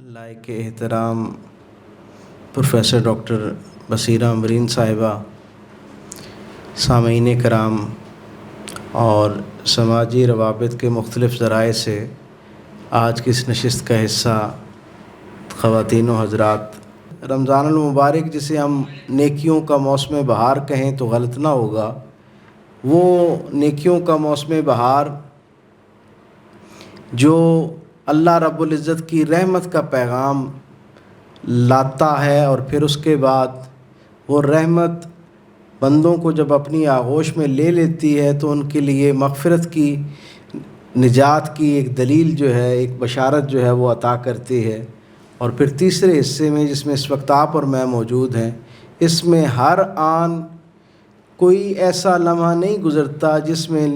لائق احترام professor doctor بصیرہ امرین صاحبہ، سامعین کرام اور سماجی روابط کے مختلف ذرائع سے آج کی اس نشست کا حصہ خواتین و حضرات، رمضان المبارک جسے ہم نیکیوں کا موسم بہار کہیں تو غلط نہ ہوگا، وہ نیکیوں کا موسم بہار جو اللہ رب العزت کی رحمت کا پیغام لاتا ہے، اور پھر اس کے بعد وہ رحمت بندوں کو جب اپنی آغوش میں لے لیتی ہے تو ان کے لیے مغفرت کی، نجات کی ایک دلیل جو ہے، ایک بشارت جو ہے وہ عطا کرتی ہے۔ اور پھر تیسرے حصے میں جس میں اس وقت آپ اور میں موجود ہیں، اس میں ہر آن کوئی ایسا لمحہ نہیں گزرتا جس میں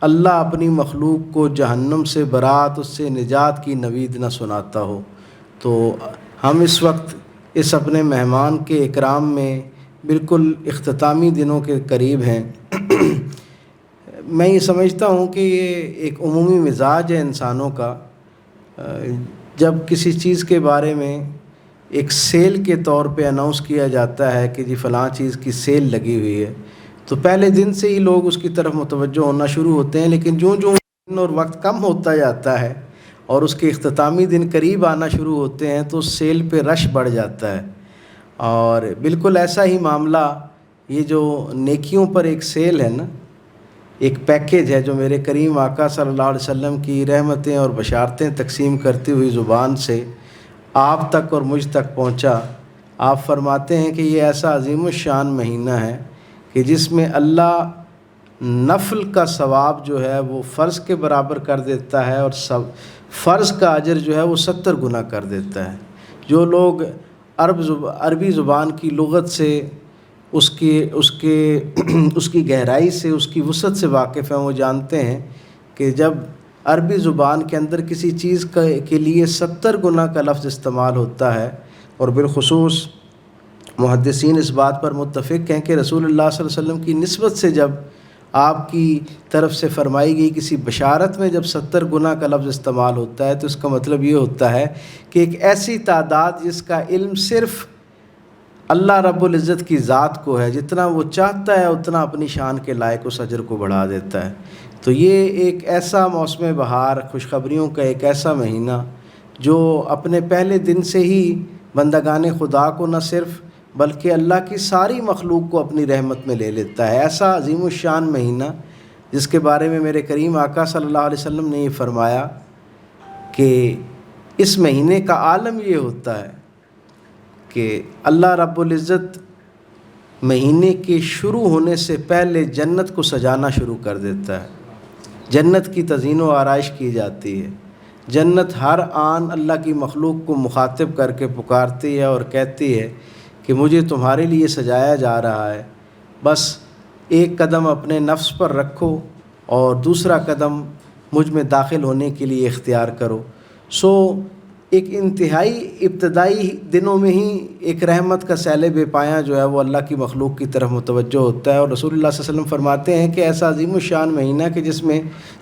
اللہ اپنی مخلوق کو جہنم سے برات، اس سے نجات کی نوید نہ سناتا ہو۔ تو ہم اس وقت اس اپنے مہمان کے اکرام میں بالکل اختتامی دنوں کے قریب ہیں۔ میں یہ سمجھتا ہوں کہ یہ ایک عمومی مزاج ہے انسانوں کا، جب کسی چیز کے بارے میں ایک سیل کے طور پہ اناؤنس کیا جاتا ہے کہ جی فلاں چیز کی سیل لگی ہوئی ہے، تو پہلے دن سے ہی لوگ اس کی طرف متوجہ ہونا شروع ہوتے ہیں، لیکن جو دن اور وقت کم ہوتا جاتا ہے اور اس کے اختتامی دن قریب آنا شروع ہوتے ہیں تو سیل پہ رش بڑھ جاتا ہے۔ اور بالکل ایسا ہی معاملہ یہ جو نیکیوں پر ایک سیل ہے نا، ایک پیکیج ہے جو میرے کریم آقا صلی اللہ علیہ وسلم کی رحمتیں اور بشارتیں تقسیم کرتی ہوئی زبان سے آپ تک اور مجھ تک پہنچا۔ آپ فرماتے ہیں کہ یہ ایسا عظیم الشان مہینہ ہے کہ جس میں اللہ نفل کا ثواب جو ہے وہ فرض کے برابر کر دیتا ہے، اور فرض کا اجر جو ہے وہ 70 گنا کر دیتا ہے۔ جو لوگ عربی زبان کی لغت سے اس کی گہرائی سے، اس کی وسعت سے واقف ہیں، وہ جانتے ہیں کہ جب عربی زبان کے اندر کسی چیز کے لیے 70 گنا کا لفظ استعمال ہوتا ہے، اور بالخصوص محدثین اس بات پر متفق ہیں کہ رسول اللہ صلی اللہ علیہ وسلم کی نسبت سے جب آپ کی طرف سے فرمائی گئی کسی بشارت میں جب 70 گنا کا لفظ استعمال ہوتا ہے تو اس کا مطلب یہ ہوتا ہے کہ ایک ایسی تعداد جس کا علم صرف اللہ رب العزت کی ذات کو ہے، جتنا وہ چاہتا ہے اتنا اپنی شان کے لائق اس اجر کو بڑھا دیتا ہے۔ تو یہ ایک ایسا موسم بہار، خوشخبریوں کا ایک ایسا مہینہ جو اپنے پہلے دن سے ہی بندگان خدا کو نہ صرف بلکہ اللہ کی ساری مخلوق کو اپنی رحمت میں لے لیتا ہے۔ ایسا عظیم الشان مہینہ جس کے بارے میں میرے کریم آقا صلی اللہ علیہ وسلم نے یہ فرمایا کہ اس مہینے کا عالم یہ ہوتا ہے کہ اللہ رب العزت مہینے کے شروع ہونے سے پہلے جنت کو سجانا شروع کر دیتا ہے، جنت کی تزئین و آرائش کی جاتی ہے، جنت ہر آن اللہ کی مخلوق کو مخاطب کر کے پکارتی ہے اور کہتی ہے کہ مجھے تمہارے لیے سجایا جا رہا ہے، بس ایک قدم اپنے نفس پر رکھو اور دوسرا قدم مجھ میں داخل ہونے کے لیے اختیار کرو۔ سو ایک انتہائی ابتدائی دنوں میں ہی ایک رحمت کا سیل بے پایاں جو ہے وہ اللہ کی مخلوق کی طرف متوجہ ہوتا ہے، اور رسول اللہ صلی اللہ علیہ وسلم فرماتے ہیں کہ ایسا عظیم الشان مہینہ کہ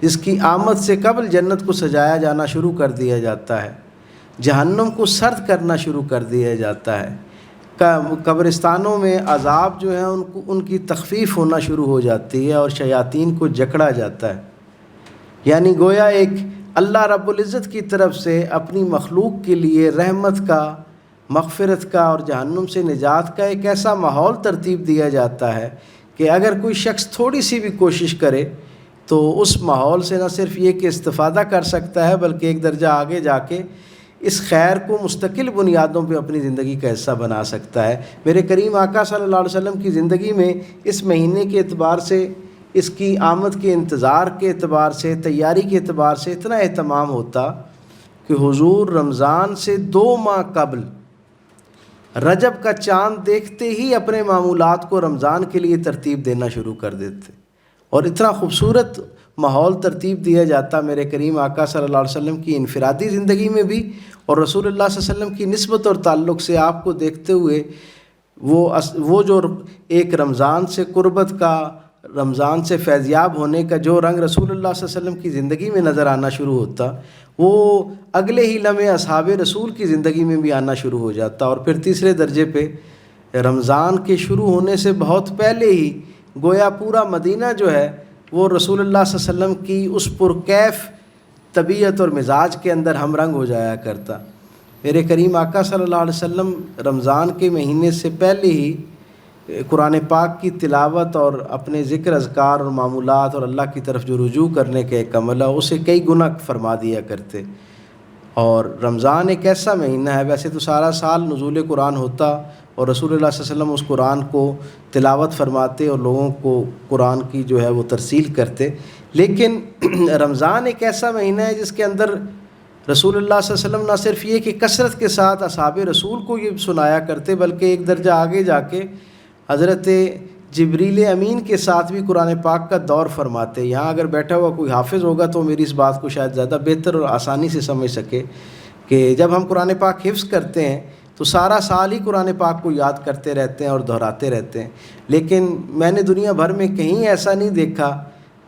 جس کی آمد سے قبل جنت کو سجایا جانا شروع کر دیا جاتا ہے، جہنم کو سرد کرنا شروع کر دیا جاتا ہے، قبرستانوں میں عذاب جو ہیں ان کی تخفیف ہونا شروع ہو جاتی ہے، اور شیاطین کو جکڑا جاتا ہے۔ یعنی گویا ایک اللہ رب العزت کی طرف سے اپنی مخلوق کے لیے رحمت کا، مغفرت کا اور جہنم سے نجات کا ایک ایسا ماحول ترتیب دیا جاتا ہے کہ اگر کوئی شخص تھوڑی سی بھی کوشش کرے تو اس ماحول سے نہ صرف یہ کہ استفادہ کر سکتا ہے بلکہ ایک درجہ آگے جا کے اس خیر کو مستقل بنیادوں پہ اپنی زندگی کا حصہ بنا سکتا ہے۔ میرے کریم آقا صلی اللہ علیہ وسلم کی زندگی میں اس مہینے کے اعتبار سے، اس کی آمد کے انتظار کے اعتبار سے، تیاری کے اعتبار سے اتنا اہتمام ہوتا کہ حضور رمضان سے 2 ماہ قبل رجب کا چاند دیکھتے ہی اپنے معمولات کو رمضان کے لیے ترتیب دینا شروع کر دیتے، اور اتنا خوبصورت ماحول ترتیب دیا جاتا میرے کریم آقا صلی اللہ علیہ وسلم کی انفرادی زندگی میں بھی، اور رسول اللہ صلی اللہ علیہ وسلم کی نسبت اور تعلق سے آپ کو دیکھتے ہوئے وہ جو ایک رمضان سے قربت کا رمضان سے فیضیاب ہونے کا جو رنگ رسول اللہ صلی اللہ علیہ وسلم کی زندگی میں نظر آنا شروع ہوتا، وہ اگلے ہی لمحے اصحاب رسول کی زندگی میں بھی آنا شروع ہو جاتا. اور پھر تیسرے درجے پہ رمضان کے شروع ہونے سے بہت پہلے ہی گویا پورا مدینہ جو ہے وہ رسول اللہ صلی اللہ علیہ وسلم کی اس پرکیف طبیعت اور مزاج کے اندر ہم رنگ ہو جایا کرتا. میرے کریم آقا صلی اللہ علیہ وسلم رمضان کے مہینے سے پہلے ہی قرآن پاک کی تلاوت اور اپنے ذکر اذکار اور معمولات اور اللہ کی طرف جو رجوع کرنے کا ایک عمل ہے اسے کئی گنا فرما دیا کرتے. اور رمضان ایک ایسا مہینہ ہے، ویسے تو سارا سال نزول قرآن ہوتا اور رسول اللہ صلی اللہ علیہ وسلم اس قرآن کو تلاوت فرماتے اور لوگوں کو قرآن کی جو ہے وہ ترسیل کرتے، لیکن رمضان ایک ایسا مہینہ ہے جس کے اندر رسول اللہ صلی اللہ علیہ وسلم نہ صرف یہ کہ کثرت کے ساتھ اصحاب رسول کو یہ سنایا کرتے، بلکہ ایک درجہ آگے جا کے حضرت جبریل امین کے ساتھ بھی قرآن پاک کا دور فرماتے. یہاں اگر بیٹھا ہوا کوئی حافظ ہوگا تو میری اس بات کو شاید زیادہ بہتر اور آسانی سے سمجھ سکے کہ جب ہم قرآن پاک حفظ کرتے ہیں تو سارا سال ہی قرآن پاک کو یاد کرتے رہتے ہیں اور دہراتے رہتے ہیں، لیکن میں نے دنیا بھر میں کہیں ایسا نہیں دیکھا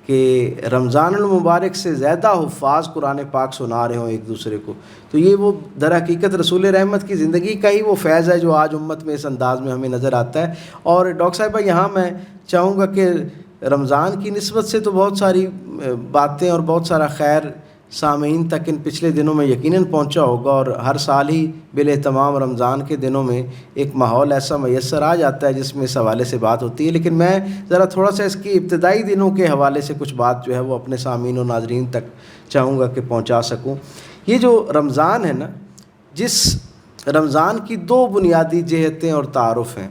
کہ رمضان المبارک سے زیادہ حفاظ قرآن پاک سنا رہے ہوں ایک دوسرے کو. تو یہ وہ در حقیقت رسول رحمت کی زندگی کا ہی وہ فیض ہے جو آج امت میں اس انداز میں ہمیں نظر آتا ہے. اور ڈاکٹر صاحبہ یہاں میں چاہوں گا کہ رمضان کی نسبت سے تو بہت ساری باتیں اور بہت سارا خیر سامعین تک ان پچھلے دنوں میں یقیناً پہنچا ہوگا، اور ہر سال ہی بالاہتمام رمضان کے دنوں میں ایک ماحول ایسا میسر آ جاتا ہے جس میں اس حوالے سے بات ہوتی ہے. لیکن میں ذرا تھوڑا سا اس کی ابتدائی دنوں کے حوالے سے کچھ بات جو ہے وہ اپنے سامعین و ناظرین تک چاہوں گا کہ پہنچا سکوں. یہ جو رمضان ہے نا، جس رمضان کی دو بنیادی جہتیں اور تعارف ہیں.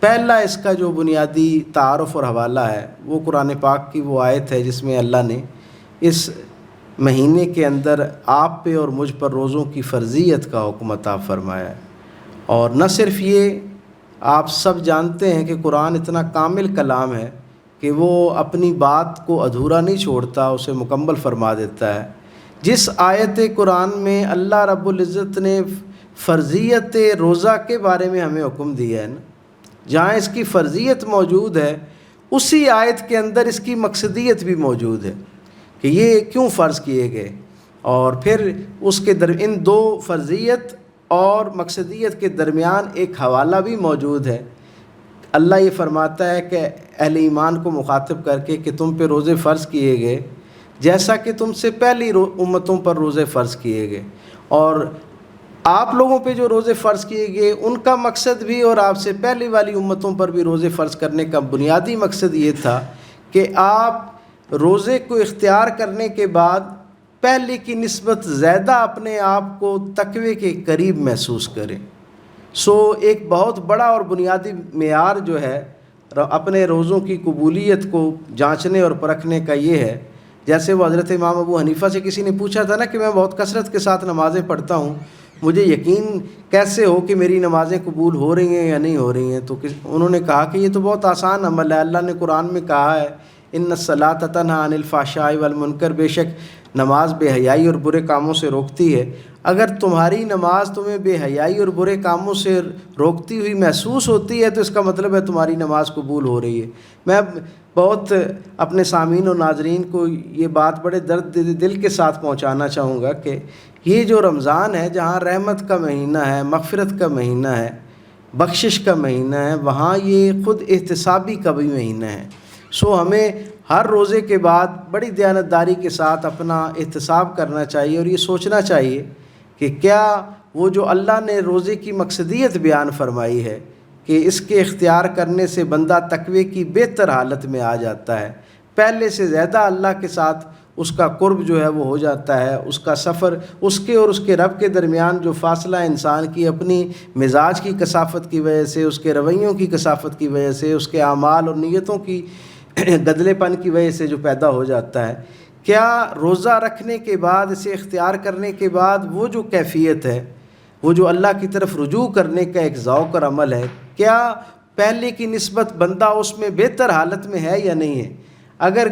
پہلا اس کا جو بنیادی تعارف اور حوالہ ہے وہ قرآن پاک کی وہ آیت ہے جس میں اللہ نے اس مہینے کے اندر آپ پہ اور مجھ پر روزوں کی فرضیت کا حکم عطا فرمایا ہے. اور نہ صرف یہ، آپ سب جانتے ہیں کہ قرآن اتنا کامل کلام ہے کہ وہ اپنی بات کو ادھورا نہیں چھوڑتا، اسے مکمل فرما دیتا ہے. جس آیت قرآن میں اللہ رب العزت نے فرضیت روزہ کے بارے میں ہمیں حکم دیا ہے نا، جہاں اس کی فرضیت موجود ہے اسی آیت کے اندر اس کی مقصدیت بھی موجود ہے کہ یہ کیوں فرض کیے گئے. اور پھر اس کے ان دو فرضیت اور مقصدیت کے درمیان ایک حوالہ بھی موجود ہے. اللہ یہ فرماتا ہے کہ اہل ایمان کو مخاطب کر کے کہ تم پہ روزے فرض کیے گئے جیسا کہ تم سے پہلی امتوں پر روزے فرض کیے گئے. اور آپ لوگوں پہ جو روزے فرض کیے گئے ان کا مقصد بھی اور آپ سے پہلی والی امتوں پر بھی روزے فرض کرنے کا بنیادی مقصد یہ تھا کہ آپ روزے کو اختیار کرنے کے بعد پہلے کی نسبت زیادہ اپنے آپ کو تقوی کے قریب محسوس کریں. ایک بہت بڑا اور بنیادی معیار جو ہے اپنے روزوں کی قبولیت کو جانچنے اور پرکھنے کا یہ ہے، جیسے وہ حضرت امام ابو حنیفہ سے کسی نے پوچھا تھا نا کہ میں بہت کثرت کے ساتھ نمازیں پڑھتا ہوں، مجھے یقین کیسے ہو کہ میری نمازیں قبول ہو رہی ہیں یا نہیں ہو رہی ہیں؟ تو انہوں نے کہا کہ یہ تو بہت آسان عمل ہے. اللہ نے قرآن میں کہا ہے ان الصلاۃ تنہی عن الفحشاء والمنکر، بے شک نماز بے حیائی اور برے کاموں سے روکتی ہے. اگر تمہاری نماز تمہیں بے حیائی اور برے کاموں سے روکتی ہوئی محسوس ہوتی ہے تو اس کا مطلب ہے تمہاری نماز قبول ہو رہی ہے. میں بہت اپنے سامعین و ناظرین کو یہ بات بڑے درد دل کے ساتھ پہنچانا چاہوں گا کہ یہ جو رمضان ہے، جہاں رحمت کا مہینہ ہے، مغفرت کا مہینہ ہے، بخشش کا مہینہ ہے، وہاں یہ خود احتسابی کا بھی مہینہ ہے. ہمیں ہر روزے کے بعد بڑی دیانتداری کے ساتھ اپنا احتساب کرنا چاہیے اور یہ سوچنا چاہیے کہ کیا وہ جو اللہ نے روزے کی مقصدیت بیان فرمائی ہے کہ اس کے اختیار کرنے سے بندہ تقوی کی بہتر حالت میں آ جاتا ہے، پہلے سے زیادہ اللہ کے ساتھ اس کا قرب جو ہے وہ ہو جاتا ہے. اس کا سفر اس کے اور اس کے رب کے درمیان جو فاصلہ انسان کی اپنی مزاج کی کثافت کی وجہ سے، اس کے رویوں کی کثافت کی وجہ سے، اس کے اعمال اور نیتوں کی گدلے پن کی وجہ سے جو پیدا ہو جاتا ہے، کیا روزہ رکھنے کے بعد، اسے اختیار کرنے کے بعد وہ جو کیفیت ہے، وہ جو اللہ کی طرف رجوع کرنے کا ایک ذوق اور عمل ہے، کیا پہلے کی نسبت بندہ اس میں بہتر حالت میں ہے یا نہیں ہے؟ اگر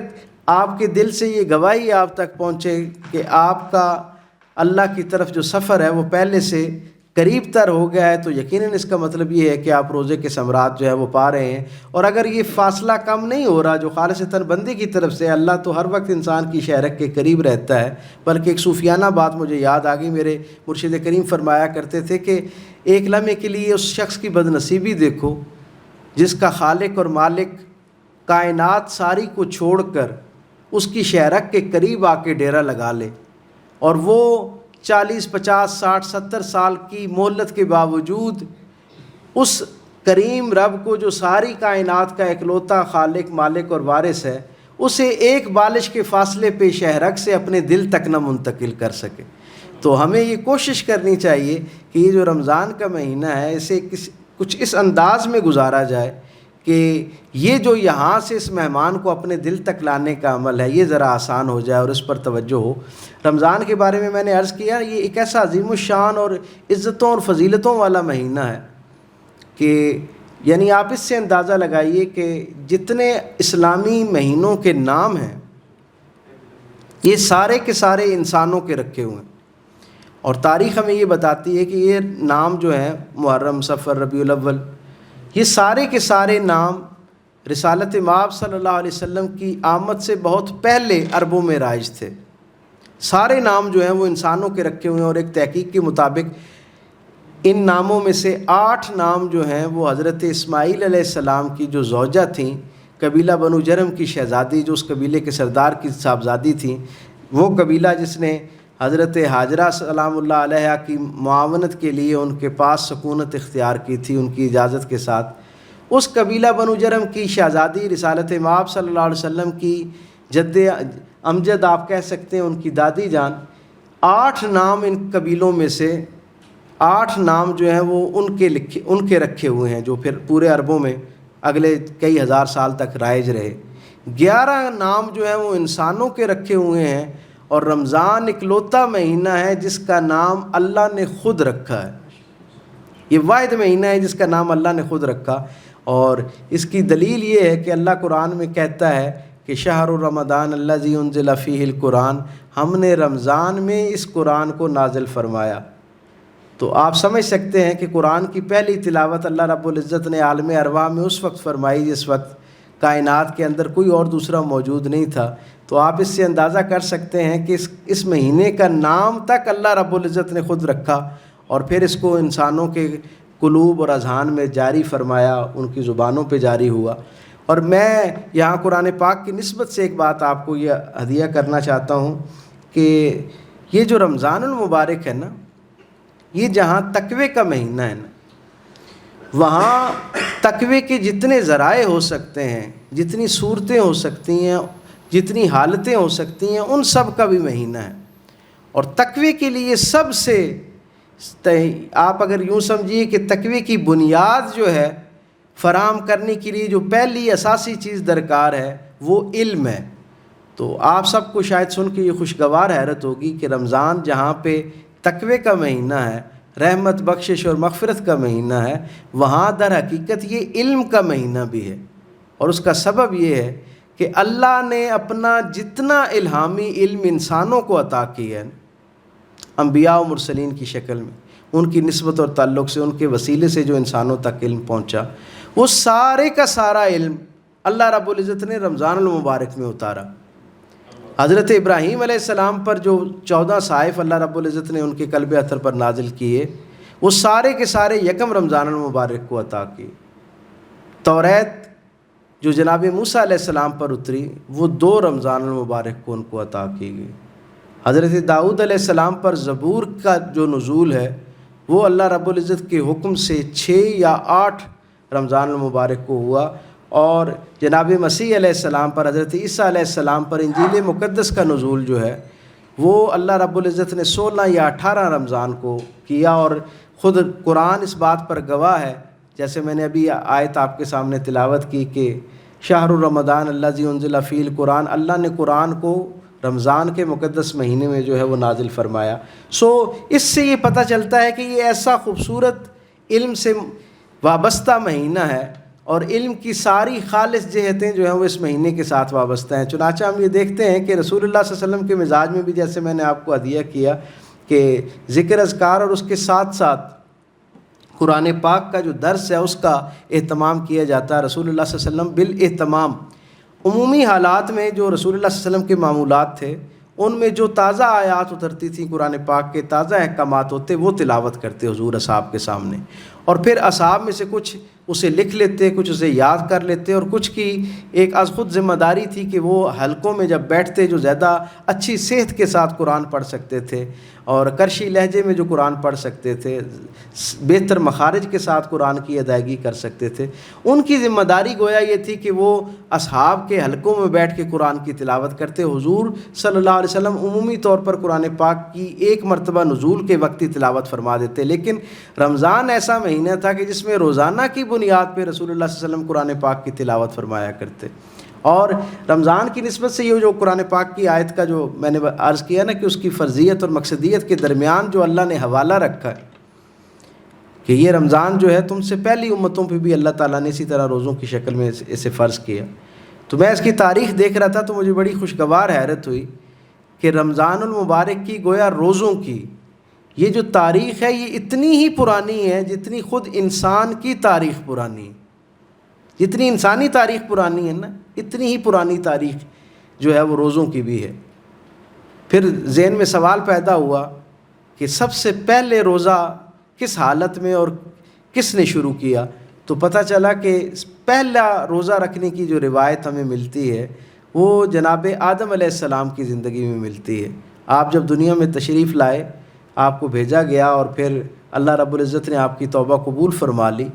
آپ کے دل سے یہ گواہی آپ تک پہنچے کہ آپ کا اللہ کی طرف جو سفر ہے وہ پہلے سے قریب تر ہو گیا ہے تو یقیناً اس کا مطلب یہ ہے کہ آپ روزے کے ثمرات جو ہے وہ پا رہے ہیں. اور اگر یہ فاصلہ کم نہیں ہو رہا جو خالصتاً بندے کی طرف سے، اللہ تو ہر وقت انسان کی شہرت کے قریب رہتا ہے. بلکہ ایک صوفیانہ بات مجھے یاد آ گئی، میرے مرشد کریم فرمایا کرتے تھے کہ ایک لمحے کے لیے اس شخص کی بد نصیبی دیکھو جس کا خالق اور مالک کائنات ساری کو چھوڑ کر اس کی شہرت کے قریب آ کے ڈیرا لگا لے، اور وہ 40 50 60 70 سال کی مہلت کے باوجود اس کریم رب کو جو ساری کائنات کا اکلوتا خالق مالک اور وارث ہے، اسے ایک بالش کے فاصلے پہ شہرک سے اپنے دل تک نہ منتقل کر سکے. تو ہمیں یہ کوشش کرنی چاہیے کہ یہ جو رمضان کا مہینہ ہے اسے کچھ اس انداز میں گزارا جائے کہ یہ جو یہاں سے اس مہمان کو اپنے دل تک لانے کا عمل ہے یہ ذرا آسان ہو جائے اور اس پر توجہ ہو. رمضان کے بارے میں نے عرض کیا، یہ ایک ایسا عظیم الشان اور عزتوں اور فضیلتوں والا مہینہ ہے کہ یعنی آپ اس سے اندازہ لگائیے کہ جتنے اسلامی مہینوں کے نام ہیں یہ سارے کے سارے انسانوں کے رکھے ہوئے ہیں. اور تاریخ ہمیں یہ بتاتی ہے کہ یہ نام جو ہیں محرم، صفر، ربیع الاول، یہ سارے کے سارے نام رسالت مآب صلی اللہ علیہ وسلم کی آمد سے بہت پہلے عربوں میں رائج تھے. سارے نام جو ہیں وہ انسانوں کے رکھے ہوئے ہیں، اور ایک تحقیق کے مطابق ان ناموں میں سے 8 نام جو ہیں وہ حضرت اسماعیل علیہ السلام کی جو زوجہ تھیں، قبیلہ بنو جرم کی شہزادی، جو اس قبیلے کے سردار کی صاحبزادی تھیں، وہ قبیلہ جس نے حضرت ہاجرہ سلام اللہ علیہ کی معاونت کے لیے ان کے پاس سکونت اختیار کی تھی ان کی اجازت کے ساتھ، اس قبیلہ بنو جرم کی شہزادی رسالت مآب صلی اللہ علیہ وسلم کی جد امجد آپ کہہ سکتے ہیں، ان کی دادی جان. 8 نام ان قبیلوں میں سے 8 نام جو ہیں وہ ان کے رکھے ہوئے ہیں جو پھر پورے عربوں میں اگلے کئی ہزار سال تک رائج رہے. 11 نام جو ہیں وہ انسانوں کے رکھے ہوئے ہیں، اور رمضان اکلوتا مہینہ ہے جس کا نام اللہ نے خود رکھا ہے. یہ واحد مہینہ ہے جس کا نام اللہ نے خود رکھا. اور اس کی دلیل یہ ہے کہ اللہ قرآن میں کہتا ہے کہ شہر رمضان الذی انزل فیہ القرآن، ہم نے رمضان میں اس قرآن کو نازل فرمایا. تو آپ سمجھ سکتے ہیں کہ قرآن کی پہلی تلاوت اللہ رب العزت نے عالم ارواح میں اس وقت فرمائی جس وقت کائنات کے اندر کوئی اور دوسرا موجود نہیں تھا. تو آپ اس سے اندازہ کر سکتے ہیں کہ اس مہینے کا نام تک اللہ رب العزت نے خود رکھا، اور پھر اس کو انسانوں کے قلوب اور اذہان میں جاری فرمایا، ان کی زبانوں پہ جاری ہوا. اور میں یہاں قرآن پاک کی نسبت سے ایک بات آپ کو یہ ہدیہ کرنا چاہتا ہوں کہ یہ جو رمضان المبارک ہے نا، یہ جہاں تقوی کا مہینہ ہے نا، وہاں تقوی کے جتنے ذرائع ہو سکتے ہیں، جتنی صورتیں ہو سکتی ہیں، جتنی حالتیں ہو سکتی ہیں، ان سب کا بھی مہینہ ہے. اور تقوی کے لیے سب سے آپ اگر یوں سمجھیے کہ تقوی کی بنیاد جو ہے فراہم کرنے کے لیے جو پہلی اساسی چیز درکار ہے وہ علم ہے. تو آپ سب کو شاید سن کے یہ خوشگوار حیرت ہوگی کہ رمضان جہاں پہ تقوی کا مہینہ ہے، رحمت، بخشش اور مغفرت کا مہینہ ہے، وہاں در حقیقت یہ علم کا مہینہ بھی ہے. اور اس کا سبب یہ ہے کہ اللہ نے اپنا جتنا الہامی علم انسانوں کو عطا کیا ہے، انبیاء و مرسلین کی شکل میں، ان کی نسبت اور تعلق سے، ان کے وسیلے سے جو انسانوں تک علم پہنچا، وہ سارے کا سارا علم اللہ رب العزت نے رمضان المبارک میں اتارا. حضرت ابراہیم علیہ السلام پر جو 14 صحائف اللہ رب العزت نے ان کے قلب اطہر پر نازل کیے، وہ سارے کے سارے یکم رمضان المبارک کو عطا کیے. توریت جو جناب موسیٰ علیہ السلام پر اتری، وہ 2 رمضان المبارک کو ان کو عطا کی گئی. حضرت داؤد علیہ السلام پر زبور کا جو نزول ہے وہ اللہ رب العزت کے حکم سے 6 یا 8 رمضان المبارک کو ہوا. اور جناب مسیح علیہ السلام پر، حضرت عیسیٰ علیہ السلام پر انجیل مقدس کا نزول جو ہے وہ اللہ رب العزت نے 16 یا 18 رمضان کو کیا. اور خود قرآن اس بات پر گواہ ہے، جیسے میں نے ابھی آیت آپ کے سامنے تلاوت کی کہ شہر رمضان الذی انزل فیہ القرآن، اللہ نے قرآن کو رمضان کے مقدس مہینے میں جو ہے وہ نازل فرمایا. اس سے یہ پتہ چلتا ہے کہ یہ ایسا خوبصورت علم سے وابستہ مہینہ ہے، اور علم کی ساری خالص جہتیں جو ہیں وہ اس مہینے کے ساتھ وابستہ ہیں. چنانچہ ہم یہ دیکھتے ہیں کہ رسول اللہ صلی اللہ علیہ وسلم کے مزاج میں بھی، جیسے میں نے آپ کو ہدیہ کیا، کہ ذکر اذکار اور اس کے ساتھ ساتھ قرآن پاک کا جو درس ہے اس کا اہتمام کیا جاتا ہے۔ رسول اللہ صلی اللہ علیہ وسلم بالاہتمام عمومی حالات میں جو رسول اللہ صلی اللہ علیہ وسلم کے معمولات تھے ان میں جو تازہ آیات اترتی تھیں قرآن پاک کے تازہ احکامات ہوتے وہ تلاوت کرتے حضور اصحاب کے سامنے، اور پھر اصحاب میں سے کچھ اسے لکھ لیتے، کچھ اسے یاد کر لیتے، اور کچھ کی ایک از خود ذمہ داری تھی کہ وہ حلقوں میں جب بیٹھتے جو زیادہ اچھی صحت کے ساتھ قرآن پڑھ سکتے تھے اور کرشی لہجے میں جو قرآن پڑھ سکتے تھے، بہتر مخارج کے ساتھ قرآن کی ادائیگی کر سکتے تھے، ان کی ذمہ داری گویا یہ تھی کہ وہ اصحاب کے حلقوں میں بیٹھ کے قرآن کی تلاوت کرتے۔ حضور صلی اللہ علیہ وسلم عمومی طور پر قرآن پاک کی ایک مرتبہ نزول کے وقت ہی تلاوت فرما دیتے، لیکن رمضان ایسا مہینہ تھا کہ جس میں روزانہ کی بنیاد پہ رسول اللہ صلی اللہ علیہ وسلم قرآن پاک کی تلاوت فرمایا کرتے۔ اور رمضان کی نسبت سے یہ جو قرآن پاک کی آیت کا جو میں نے عرض کیا نا کہ اس کی فرضیت اور مقصدیت کے درمیان جو اللہ نے حوالہ رکھا ہے کہ یہ رمضان جو ہے تم سے پہلی امتوں پہ بھی اللہ تعالیٰ نے اسی طرح روزوں کی شکل میں اسے فرض کیا، تو میں اس کی تاریخ دیکھ رہا تھا تو مجھے بڑی خوشگوار حیرت ہوئی کہ رمضان المبارک کی گویا روزوں کی یہ جو تاریخ ہے یہ اتنی ہی پرانی ہے جتنی خود انسان کی تاریخ پرانی ہے، جتنی انسانی تاریخ پرانی ہے نا اتنی ہی پرانی تاریخ جو ہے وہ روزوں کی بھی ہے۔ پھر ذہن میں سوال پیدا ہوا کہ سب سے پہلے روزہ کس حالت میں اور کس نے شروع کیا، تو پتہ چلا کہ پہلا روزہ رکھنے کی جو روایت ہمیں ملتی ہے وہ جناب آدم علیہ السلام کی زندگی میں ملتی ہے۔ آپ جب دنیا میں تشریف لائے، آپ کو بھیجا گیا اور پھر اللہ رب العزت نے آپ کی توبہ قبول فرما لی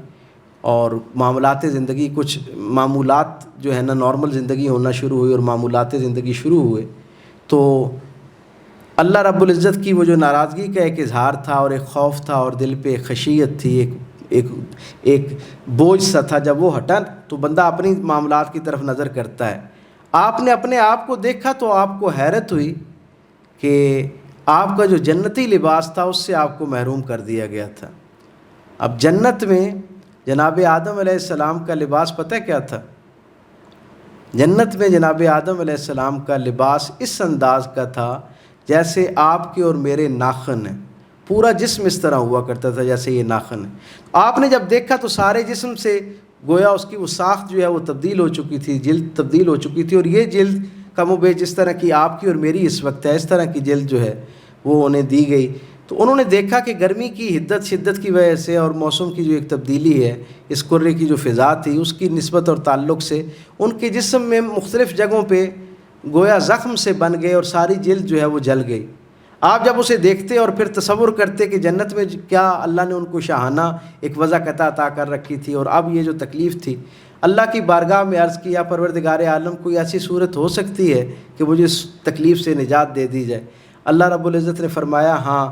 اور معاملات زندگی کچھ معمولات جو ہے نا نارمل زندگی ہونا شروع ہوئی اور معمولات زندگی شروع ہوئے، تو اللہ رب العزت کی وہ جو ناراضگی کا ایک اظہار تھا اور ایک خوف تھا اور دل پہ ایک خشیت تھی، ایک بوجھ سا تھا، جب وہ ہٹا تو بندہ اپنی معاملات کی طرف نظر کرتا ہے۔ آپ نے اپنے آپ کو دیکھا تو آپ کو حیرت ہوئی کہ آپ کا جو جنتی لباس تھا اس سے آپ کو محروم کر دیا گیا تھا۔ اب جنت میں جناب آدم علیہ السلام کا لباس پتہ کیا تھا؟ جنت میں جناب آدم علیہ السلام کا لباس اس انداز کا تھا جیسے آپ کے اور میرے ناخن ہیں، پورا جسم اس طرح ہوا کرتا تھا جیسے یہ ناخن ہے۔ آپ نے جب دیکھا تو سارے جسم سے گویا اس کی وہ ساخت جو ہے وہ تبدیل ہو چکی تھی، جلد تبدیل ہو چکی تھی، اور یہ جلد کم و بیش جس طرح کی آپ کی اور میری اس وقت ہے اس طرح کی جلد جو ہے وہ انہیں دی گئی۔ تو انہوں نے دیکھا کہ گرمی کی شدت کی وجہ سے اور موسم کی جو ایک تبدیلی ہے، اس کرے کی جو فضا تھی اس کی نسبت اور تعلق سے ان کے جسم میں مختلف جگہوں پہ گویا زخم سے بن گئے اور ساری جلد جو ہے وہ جل گئی۔ آپ جب اسے دیکھتے اور پھر تصور کرتے کہ جنت میں کیا اللہ نے ان کو شاہانہ ایک وضاحت عطا کر رکھی تھی، اور اب یہ جو تکلیف تھی، اللہ کی بارگاہ میں عرض کیا پروردگار عالم کوئی ایسی صورت ہو سکتی ہے کہ مجھے اس تکلیف سے نجات دے دی جائے؟ اللہ رب العزت نے فرمایا ہاں،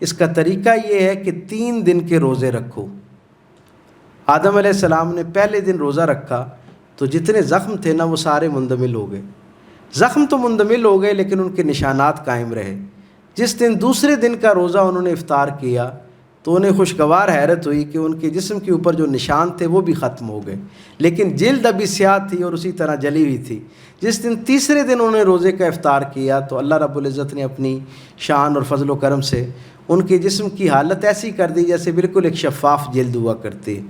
اس کا طریقہ یہ ہے کہ 3 دن کے روزے رکھو۔ آدم علیہ السلام نے پہلے دن روزہ رکھا تو جتنے زخم تھے نا وہ سارے مندمل ہو گئے، زخم تو مندمل ہو گئے لیکن ان کے نشانات قائم رہے۔ جس دن دوسرے دن کا روزہ انہوں نے افطار کیا تو انہیں خوشگوار حیرت ہوئی کہ ان کے جسم کے اوپر جو نشان تھے وہ بھی ختم ہو گئے، لیکن جلد ابھی سیاہ تھی اور اسی طرح جلی ہوئی تھی۔ جس دن تیسرے دن انہوں نے روزے کا افطار کیا تو اللہ رب العزت نے اپنی شان اور فضل و کرم سے ان کے جسم کی حالت ایسی کر دی جیسے بالکل ایک شفاف جلد ہوا کرتی ہے۔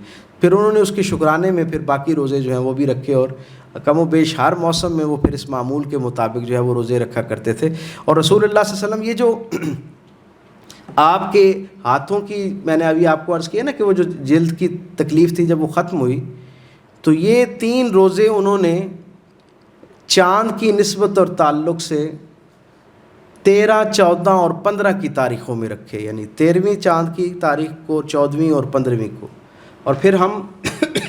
پھر انہوں نے اس کے شکرانے میں پھر باقی روزے جو ہیں وہ بھی رکھے، اور کم و بیش ہر موسم میں وہ پھر اس معمول کے مطابق جو ہے وہ روزے رکھا کرتے تھے۔ اور رسول اللہ صلی اللہ علیہ وسلم یہ جو آپ کے ہاتھوں کی میں نے ابھی آپ کو عرض کیا نا کہ وہ جو جلد کی تکلیف تھی جب وہ ختم ہوئی تو یہ 3 روزے انہوں نے چاند کی نسبت اور تعلق سے 13، 14 اور 15 کی تاریخوں میں رکھے، یعنی 13ویں چاند کی تاریخ کو، 14ویں اور 15ویں کو۔ اور پھر ہم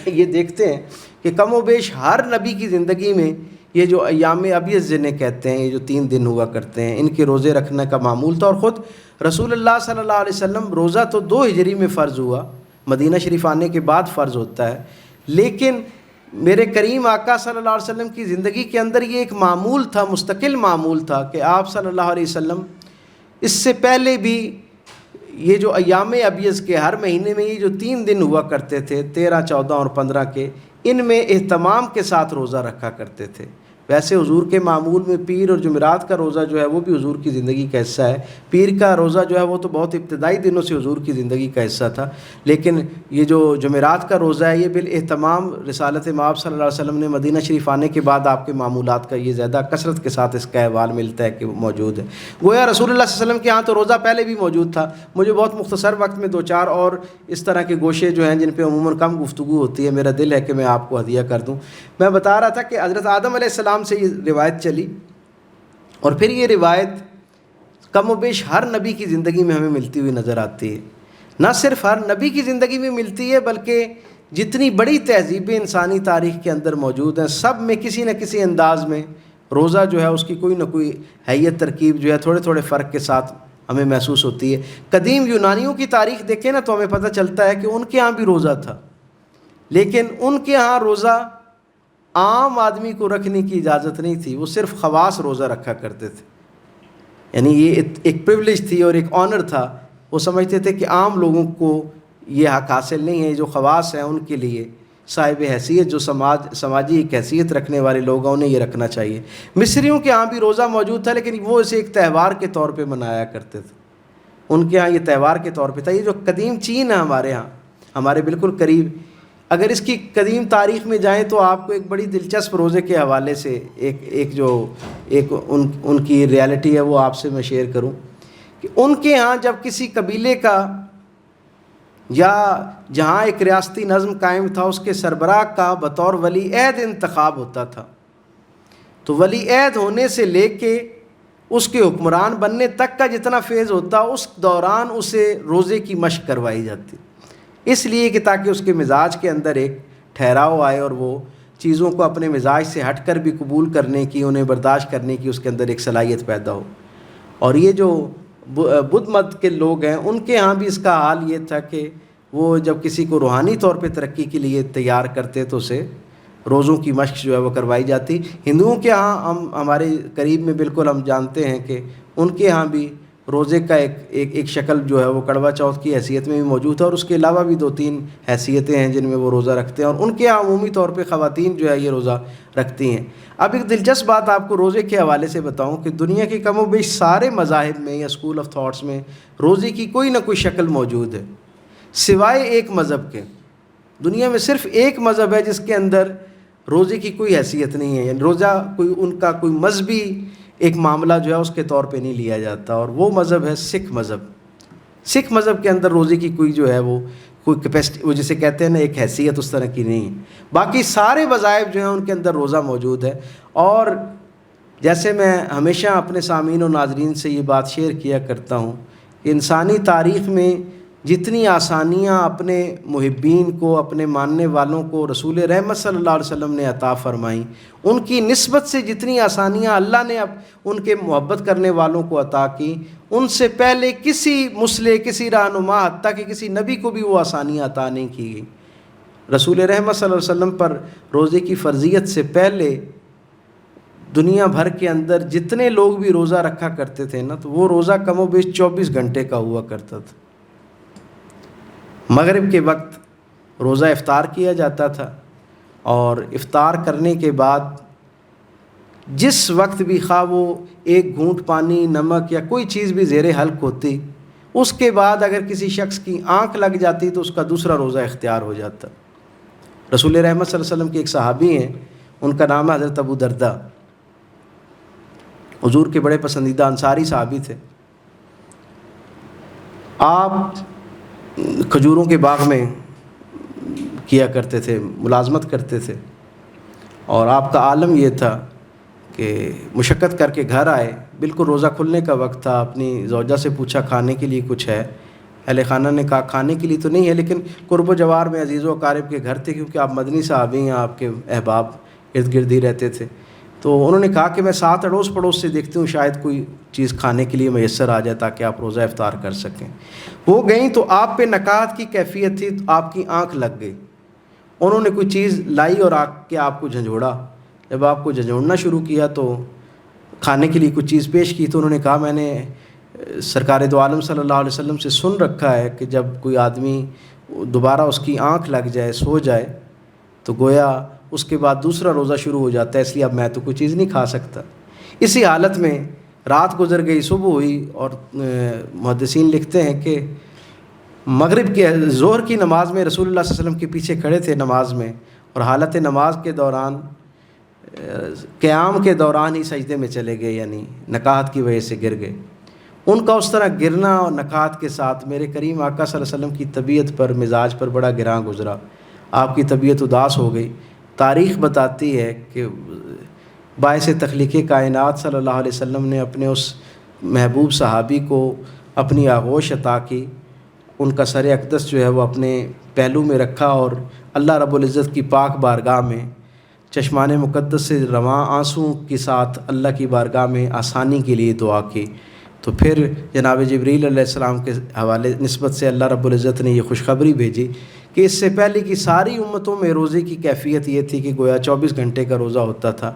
یہ دیکھتے ہیں کہ کم و بیش ہر نبی کی زندگی میں یہ جو ایام ابیض جنہیں کہتے ہیں، یہ جو 3 دن ہوا کرتے ہیں، ان کے روزے رکھنے کا معمول تھا۔ اور خود رسول اللہ صلی اللہ علیہ وسلم روزہ تو 2 ہجری میں فرض ہوا، مدینہ شریف آنے کے بعد فرض ہوتا ہے، لیکن میرے کریم آقا صلی اللہ علیہ وسلم کی زندگی کے اندر یہ ایک معمول تھا، مستقل معمول تھا کہ آپ صلی اللہ علیہ وسلم اس سے پہلے بھی یہ جو ایام ابیض کے ہر مہینے میں یہ جو 3 دن ہوا کرتے تھے 13، 14 اور 15 کے، ان میں اہتمام کے ساتھ روزہ رکھا کرتے تھے، ویسے حضور کے معمول میں پیر اور جمعرات کا روزہ جو ہے وہ بھی حضور کی زندگی کا حصہ ہے. پیر کا روزہ جو ہے وہ تو بہت ابتدائی دنوں سے حضور کی زندگی کا حصہ تھا، لیکن یہ جو جمعرات کا روزہ ہے یہ بالاہتمام رسالت مآب صلی اللہ علیہ وسلم نے مدینہ شریف آنے کے بعد آپ کے معمولات کا یہ زیادہ کثرت کے ساتھ اس کا احوال ملتا ہے کہ وہ موجود ہے. گویا رسول اللہ صلی اللہ علیہ وسلم کے ہاں تو روزہ پہلے بھی موجود تھا. مجھے بہت مختصر وقت میں 2-4 اور اس طرح کے گوشے جو ہیں جن پہ عموماً کم گفتگو ہوتی ہے، میرا دل ہے کہ میں آپ کو ہدیہ کر دوں. میں بتا رہا تھا کہ حضرت آدم علیہ السلام سے یہ روایت چلی، اور پھر یہ روایت کم و بیش ہر نبی کی زندگی میں ہمیں ملتی ہوئی نظر آتی ہے. نہ صرف ہر نبی کی زندگی میں ملتی ہے بلکہ جتنی بڑی تہذیبیں انسانی تاریخ کے اندر موجود ہیں سب میں کسی نہ کسی انداز میں روزہ جو ہے اس کی کوئی نہ کوئی حیت ترکیب جو ہے تھوڑے تھوڑے فرق کے ساتھ ہمیں محسوس ہوتی ہے. قدیم یونانیوں کی تاریخ دیکھیں نا تو ہمیں پتہ چلتا ہے کہ ان کے ہاں بھی روزہ تھا، لیکن ان کے ہاں روزہ عام آدمی کو رکھنے کی اجازت نہیں تھی، وہ صرف خواص روزہ رکھا کرتے تھے. یعنی یہ ایک پریولیج تھی اور ایک آنر تھا. وہ سمجھتے تھے کہ عام لوگوں کو یہ حق حاصل نہیں ہے، جو خواص ہیں ان کے لیے صاحب حیثیت جو سماجی ایک حیثیت رکھنے والے لوگ ہیں انہیں یہ رکھنا چاہیے. مصریوں کے ہاں بھی روزہ موجود تھا، لیکن وہ اسے ایک تہوار کے طور پہ منایا کرتے تھے. ان کے ہاں یہ تہوار کے طور پہ تھا. یہ جو قدیم چین ہے ہمارے ہاں، ہمارے بالکل قریب، اگر اس کی قدیم تاریخ میں جائیں تو آپ کو ایک بڑی دلچسپ روزے کے حوالے سے ایک ان کی ریالٹی ہے وہ آپ سے میں شیئر کروں کہ ان کے ہاں جب کسی قبیلے کا یا جہاں ایک ریاستی نظم قائم تھا اس کے سربراہ کا بطور ولی عہد انتخاب ہوتا تھا، تو ولی عہد ہونے سے لے کے اس کے حکمران بننے تک کا جتنا فیز ہوتا اس دوران اسے روزے کی مشق کروائی جاتی، اس لیے کہ تاکہ اس کے مزاج کے اندر ایک ٹھہراؤ آئے اور وہ چیزوں کو اپنے مزاج سے ہٹ کر بھی قبول کرنے کی، انہیں برداشت کرنے کی اس کے اندر ایک صلاحیت پیدا ہو. اور یہ جو بدھ مت کے لوگ ہیں ان کے ہاں بھی اس کا حال یہ تھا کہ وہ جب کسی کو روحانی طور پہ ترقی کے لیے تیار کرتے تو اسے روزوں کی مشق جو ہے وہ کروائی جاتی. ہندوؤں کے ہاں ہمارے قریب میں بالکل ہم جانتے ہیں کہ ان کے ہاں بھی روزے کا ایک شکل جو ہے وہ کڑوا چوتھ کی حیثیت میں بھی موجود ہے، اور اس کے علاوہ بھی 2-3 حیثیتیں ہیں جن میں وہ روزہ رکھتے ہیں، اور ان کے عمومی طور پہ خواتین جو ہے یہ روزہ رکھتی ہیں. اب ایک دلچسپ بات آپ کو روزے کے حوالے سے بتاؤں کہ دنیا کے کم و بیش سارے مذاہب میں یا اسکول آف تھاٹس میں روزے کی کوئی نہ کوئی شکل موجود ہے، سوائے ایک مذہب کے. دنیا میں صرف ایک مذہب ہے جس کے اندر روزے کی کوئی حیثیت نہیں ہے، یعنی روزہ ان کا کوئی مذہبی ایک معاملہ جو ہے اس کے طور پہ نہیں لیا جاتا، اور وہ مذہب ہے سکھ مذہب. سکھ مذہب کے اندر روزے کی کوئی جو ہے وہ کوئی کیپیسٹی، وہ جسے کہتے ہیں نا ایک حیثیت اس طرح کی نہیں ہے. باقی سارے مذاہب جو ہیں ان کے اندر روزہ موجود ہے. اور جیسے میں ہمیشہ اپنے سامعین و ناظرین سے یہ بات شیئر کیا کرتا ہوں کہ انسانی تاریخ میں جتنی آسانیاں اپنے محبین کو، اپنے ماننے والوں کو رسول رحمت صلی اللہ علیہ وسلم نے عطا فرمائیں، ان کی نسبت سے جتنی آسانیاں اللہ نے ان کے محبت کرنے والوں کو عطا کی، ان سے پہلے کسی مصلح، کسی رہنما، حتیٰ کہ کسی نبی کو بھی وہ آسانیاں عطا نہیں کی گئیں. رسول رحمت صلی اللہ علیہ وسلم پر روزے کی فرضیت سے پہلے دنیا بھر کے اندر جتنے لوگ بھی روزہ رکھا کرتے تھے نا، تو وہ روزہ کم و بیش 24 گھنٹے کا ہوا کرتا تھا. مغرب کے وقت روزہ افطار کیا جاتا تھا، اور افطار کرنے کے بعد جس وقت بھی خواہ وہ ایک گھونٹ پانی، نمک یا کوئی چیز بھی زیر حلق ہوتی، اس کے بعد اگر کسی شخص کی آنکھ لگ جاتی تو اس کا دوسرا روزہ اختیار ہو جاتا. رسول رحمت صلی اللہ علیہ وسلم کے ایک صحابی ہیں، ان کا نام ہے حضرت ابو درداء، حضور کے بڑے پسندیدہ انصاری صحابی تھے. آپ کھجوروں کے باغ میں کیا کرتے تھے، ملازمت کرتے تھے، اور آپ کا عالم یہ تھا کہ مشقت کر کے گھر آئے، بالکل روزہ کھلنے کا وقت تھا. اپنی زوجہ سے پوچھا کھانے کے لیے کچھ ہے؟ اہل خانہ نے کہا کھانے کے لیے تو نہیں ہے، لیکن قرب و جوار میں عزیز و اقارب کے گھر تھے، کیونکہ آپ مدنی صحابی ہیں، آپ کے احباب ارد گرد ہی رہتے تھے. تو انہوں نے کہا کہ میں 7 اڑوس پڑوس سے دیکھتی ہوں شاید کوئی چیز کھانے کے لیے میسر آ جائے تاکہ آپ روزہ افطار کر سکیں. وہ گئیں تو آپ پہ نکاحت کی کیفیت تھی، آپ کی آنکھ لگ گئی. انہوں نے کوئی چیز لائی اور آ کے آپ کو جھنجھوڑا. جب آپ کو جھنجھوڑنا شروع کیا تو کھانے کے لیے کچھ چیز پیش کی، تو انہوں نے کہا میں نے سرکار دو عالم صلی اللہ علیہ وسلم سے سن رکھا ہے کہ جب کوئی آدمی دوبارہ اس کی آنکھ لگ جائے، سو جائے، تو گویا اس کے بعد دوسرا روزہ شروع ہو جاتا ہے، اس لیے اب میں تو کوئی چیز نہیں کھا سکتا۔ اسی حالت میں رات گزر گئی، صبح ہوئی، اور محدثین لکھتے ہیں کہ مغرب کے ظہر کی نماز میں رسول اللہ صلی اللہ علیہ وسلم کے پیچھے کھڑے تھے نماز میں، اور حالت نماز کے دوران قیام کے دوران ہی سجدے میں چلے گئے، یعنی نکاہت کی وجہ سے گر گئے۔ ان کا اس طرح گرنا اور نکاہت کے ساتھ میرے کریم آقا صلی اللہ علیہ وسلم کی طبیعت پر، مزاج پر بڑا گراں گزرا، آپ کی طبیعت اداس ہو گئی۔ تاریخ بتاتی ہے کہ باعث تخلیق کائنات صلی اللہ علیہ وسلم نے اپنے اس محبوب صحابی کو اپنی آغوش عطا کی، ان کا سر اقدس جو ہے وہ اپنے پہلو میں رکھا، اور اللہ رب العزت کی پاک بارگاہ میں چشمان مقدس سے رواں آنسوں کے ساتھ اللہ کی بارگاہ میں آسانی کے لیے دعا کی۔ تو پھر جناب جبریل علیہ السلام کے حوالے نسبت سے اللہ رب العزت نے یہ خوشخبری بھیجی کہ اس سے پہلے کی ساری امتوں میں روزے کی کیفیت یہ تھی کہ گویا 24 گھنٹے کا روزہ ہوتا تھا۔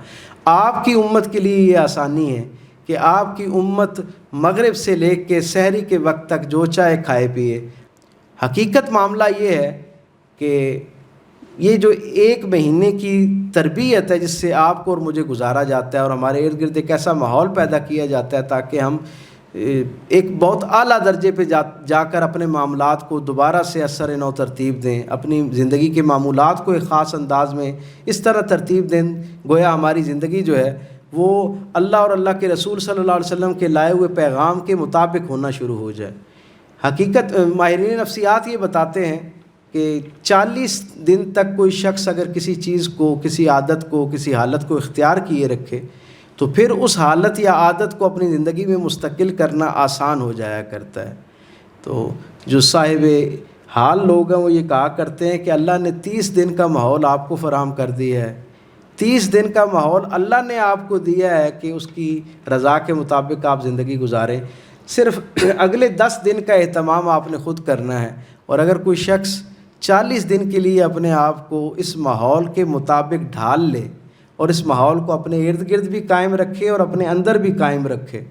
آپ کی امت کے لیے یہ آسانی ہے کہ آپ کی امت مغرب سے لے کے سحری کے وقت تک جو چاہے کھائے پیے۔ حقیقت معاملہ یہ ہے کہ یہ جو ایک مہینے کی تربیت ہے جس سے آپ کو اور مجھے گزارا جاتا ہے، اور ہمارے ارد گرد ایک ایسا ماحول پیدا کیا جاتا ہے تاکہ ہم ایک بہت اعلیٰ درجے پہ جا کر اپنے معاملات کو دوبارہ سے اثر نو ترتیب دیں، اپنی زندگی کے معمولات کو ایک خاص انداز میں اس طرح ترتیب دیں گویا ہماری زندگی جو ہے وہ اللہ اور اللہ کے رسول صلی اللہ علیہ وسلم کے لائے ہوئے پیغام کے مطابق ہونا شروع ہو جائے۔ حقیقت ماہرین نفسیات یہ بتاتے ہیں کہ 40 دن تک کوئی شخص اگر کسی چیز کو، کسی عادت کو، کسی حالت کو اختیار کیے رکھے تو پھر اس حالت یا عادت کو اپنی زندگی میں مستقل کرنا آسان ہو جایا کرتا ہے۔ تو جو صاحب حال لوگ ہیں وہ یہ کہا کرتے ہیں کہ اللہ نے 30 دن کا ماحول آپ کو فراہم کر دیا ہے، 30 دن کا ماحول اللہ نے آپ کو دیا ہے کہ اس کی رضا کے مطابق آپ زندگی گزاریں، صرف اگلے 10 دن کا اہتمام آپ نے خود کرنا ہے۔ اور اگر کوئی شخص 40 دن کے لیے اپنے آپ کو اس ماحول کے مطابق ڈھال لے اور اس ماحول کو اپنے ارد گرد بھی قائم رکھے اور اپنے اندر بھی قائم رکھے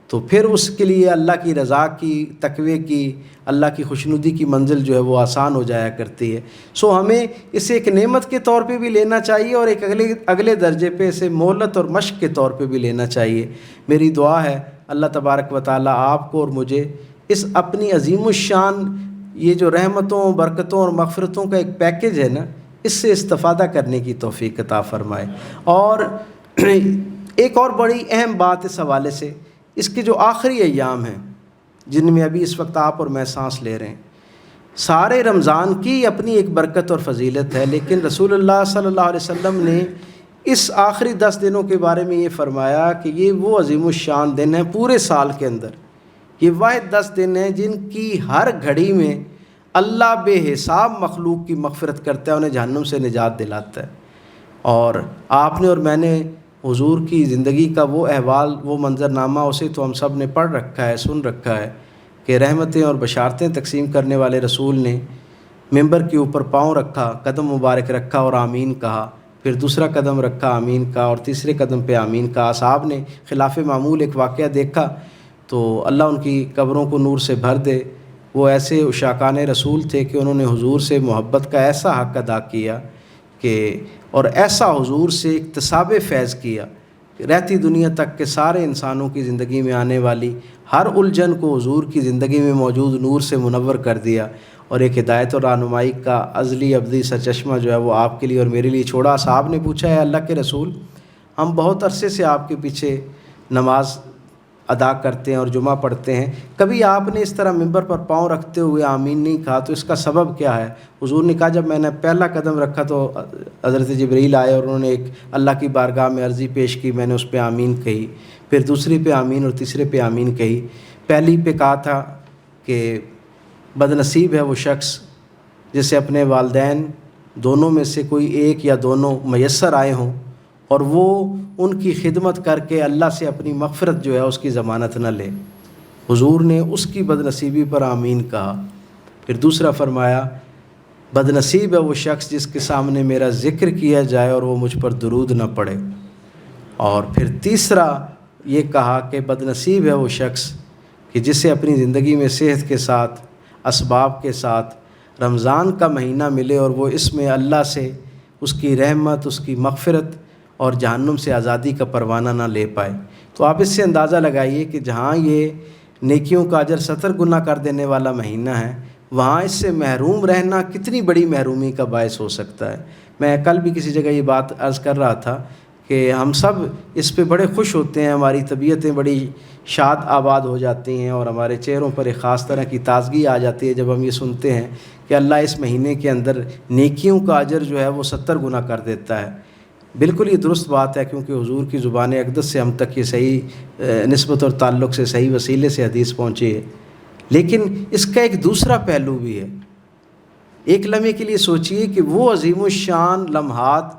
تو پھر اس کے لیے اللہ کی رضا کی، تقوی کی، اللہ کی خوشنودی کی منزل جو ہے وہ آسان ہو جایا کرتی ہے۔ سو ہمیں اسے ایک نعمت کے طور پہ بھی لینا چاہیے اور ایک اگلے درجے پہ اسے مہلت اور مشق کے طور پہ بھی لینا چاہیے۔ میری دعا ہے اللہ تبارک و تعالیٰ آپ کو اور مجھے اس اپنی عظیم الشان یہ جو رحمتوں، برکتوں اور مغفرتوں کا ایک پیکج ہے نا، اس سے استفادہ کرنے کی توفیق عطا فرمائے۔ اور ایک اور بڑی اہم بات اس حوالے سے، اس کے جو آخری ایام ہیں جن میں ابھی اس وقت آپ اور میں سانس لے رہے ہیں، سارے رمضان کی اپنی ایک برکت اور فضیلت ہے، لیکن رسول اللہ صلی اللہ علیہ وسلم نے اس آخری 10 دنوں کے بارے میں یہ فرمایا کہ یہ وہ عظیم الشان دن ہیں پورے سال کے اندر، یہ واحد 10 دن ہیں جن کی ہر گھڑی میں اللہ بے حساب مخلوق کی مغفرت کرتا ہے، انہیں جہنم سے نجات دلاتا ہے۔ اور آپ نے اور میں نے حضور کی زندگی کا وہ احوال، وہ منظرنامہ، اسے تو ہم سب نے پڑھ رکھا ہے، سن رکھا ہے کہ رحمتیں اور بشارتیں تقسیم کرنے والے رسول نے ممبر کے اوپر پاؤں رکھا، قدم مبارک رکھا اور آمین کہا، پھر دوسرا قدم رکھا آمین کہا، اور تیسرے قدم پہ آمین کہا۔ صاحب نے خلاف معمول ایک واقعہ دیکھا تو اللہ ان کی قبروں کو نور سے بھر دے، وہ ایسے عشاقان رسول تھے کہ انہوں نے حضور سے محبت کا ایسا حق ادا کیا کہ اور ایسا حضور سے اکتساب فیض کیا کہ رہتی دنیا تک کے سارے انسانوں کی زندگی میں آنے والی ہر الجھن کو حضور کی زندگی میں موجود نور سے منور کر دیا، اور ایک ہدایت اور رہنمائی کا ازلی ابدی سرچشمہ جو ہے وہ آپ کے لیے اور میرے لیے چھوڑا۔ صاحب نے پوچھا ہے اللہ کے رسول، ہم بہت عرصے سے آپ کے پیچھے نماز ادا کرتے ہیں اور جمعہ پڑھتے ہیں، کبھی آپ نے اس طرح ممبر پر پاؤں رکھتے ہوئے آمین نہیں کہا، تو اس کا سبب کیا ہے؟ حضور نے کہا جب میں نے پہلا قدم رکھا تو حضرت جبریل آئے اور انہوں نے ایک اللہ کی بارگاہ میں عرضی پیش کی، میں نے اس پہ آمین کہی، پھر دوسری پہ آمین اور تیسرے پہ آمین کہی۔ پہلی پہ کہا تھا کہ بد نصیب ہے وہ شخص جسے اپنے والدین دونوں میں سے کوئی ایک یا دونوں میسر آئے ہوں اور وہ ان کی خدمت کر کے اللہ سے اپنی مغفرت جو ہے اس کی ضمانت نہ لے۔ حضور نے اس کی بد نصیبی پر آمین کہا۔ پھر دوسرا فرمایا بد نصیب ہے وہ شخص جس کے سامنے میرا ذکر کیا جائے اور وہ مجھ پر درود نہ پڑے۔ اور پھر تیسرا یہ کہا کہ بد نصیب ہے وہ شخص کہ جسے اپنی زندگی میں صحت کے ساتھ، اسباب کے ساتھ رمضان کا مہینہ ملے اور وہ اس میں اللہ سے اس کی رحمت، اس کی مغفرت اور جہنم سے آزادی کا پروانہ نہ لے پائے۔ تو آپ اس سے اندازہ لگائیے کہ جہاں یہ نیکیوں کا اجر 70 گنا کر دینے والا مہینہ ہے، وہاں اس سے محروم رہنا کتنی بڑی محرومی کا باعث ہو سکتا ہے۔ میں کل بھی کسی جگہ یہ بات عرض کر رہا تھا کہ ہم سب اس پہ بڑے خوش ہوتے ہیں، ہماری طبیعتیں بڑی شاد آباد ہو جاتی ہیں اور ہمارے چہروں پر ایک خاص طرح کی تازگی آ جاتی ہے جب ہم یہ سنتے ہیں کہ اللہ اس مہینے کے اندر نیکیوں کا اجر جو ہے وہ 70 گنا کر دیتا ہے۔ بالکل یہ درست بات ہے، کیونکہ حضور کی زبان اقدس سے ہم تک یہ صحیح نسبت اور تعلق سے صحیح وسیلے سے حدیث پہنچی ہے۔ لیکن اس کا ایک دوسرا پہلو بھی ہے۔ ایک لمحے کے لیے سوچئے کہ وہ عظیم الشان لمحات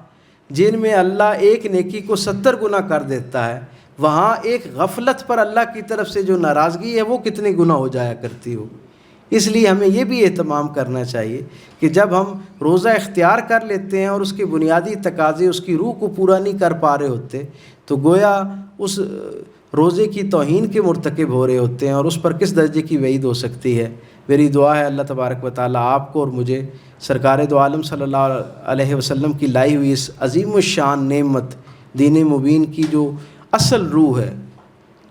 جن میں اللہ ایک نیکی کو 70 گنا کر دیتا ہے، وہاں ایک غفلت پر اللہ کی طرف سے جو ناراضگی ہے وہ کتنے گنا ہو جایا کرتی ہو۔ اس لیے ہمیں یہ بھی اہتمام کرنا چاہیے کہ جب ہم روزہ اختیار کر لیتے ہیں اور اس کے بنیادی تقاضے اس کی روح کو پورا نہیں کر پا رہے ہوتے، تو گویا اس روزے کی توہین کے مرتکب ہو رہے ہوتے ہیں، اور اس پر کس درجے کی وعید ہو سکتی ہے۔ میری دعا ہے اللہ تبارک و تعالیٰ آپ کو اور مجھے سرکار دو عالم صلی اللہ علیہ وسلم کی لائی ہوئی اس عظیم الشان نعمت دین مبین کی جو اصل روح ہے،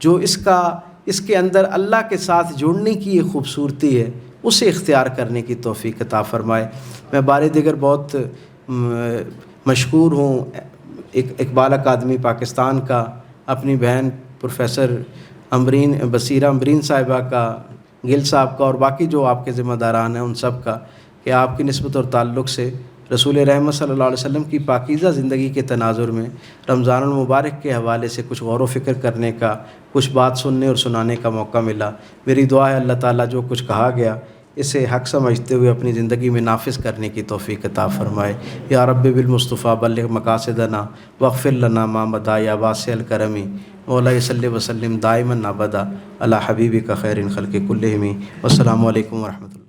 جو اس کے اندر اللہ کے ساتھ جڑنے کی یہ خوبصورتی ہے، اسے اختیار کرنے کی توفیق عطا فرمائے۔ میں بار دیگر بہت مشکور ہوں اقبال اکادمی پاکستان کا، اپنی بہن پروفیسر بصیرہ امبرین صاحبہ کا، گل صاحب کا، اور باقی جو آپ کے ذمہ داران ہیں ان سب کا، کہ آپ کی نسبت اور تعلق سے رسول رحمت صلی اللہ علیہ وسلم کی پاکیزہ زندگی کے تناظر میں رمضان المبارک کے حوالے سے کچھ غور و فکر کرنے کا، کچھ بات سننے اور سنانے کا موقع ملا۔ میری دعا ہے اللہ تعالیٰ جو کچھ کہا گیا اسے حق سمجھتے ہوئے اپنی زندگی میں نافذ کرنے کی توفیق عطا فرمائے۔ یا رب بالمصطفیٰ بلغ مقاصدنا واغفر لنا ما مضى یا واسع الکرم مولا صلی وسلم دائما ابدا علی حبیبک خیر الخلق کلہم۔ والسلام علیکم ورحمۃ اللہ۔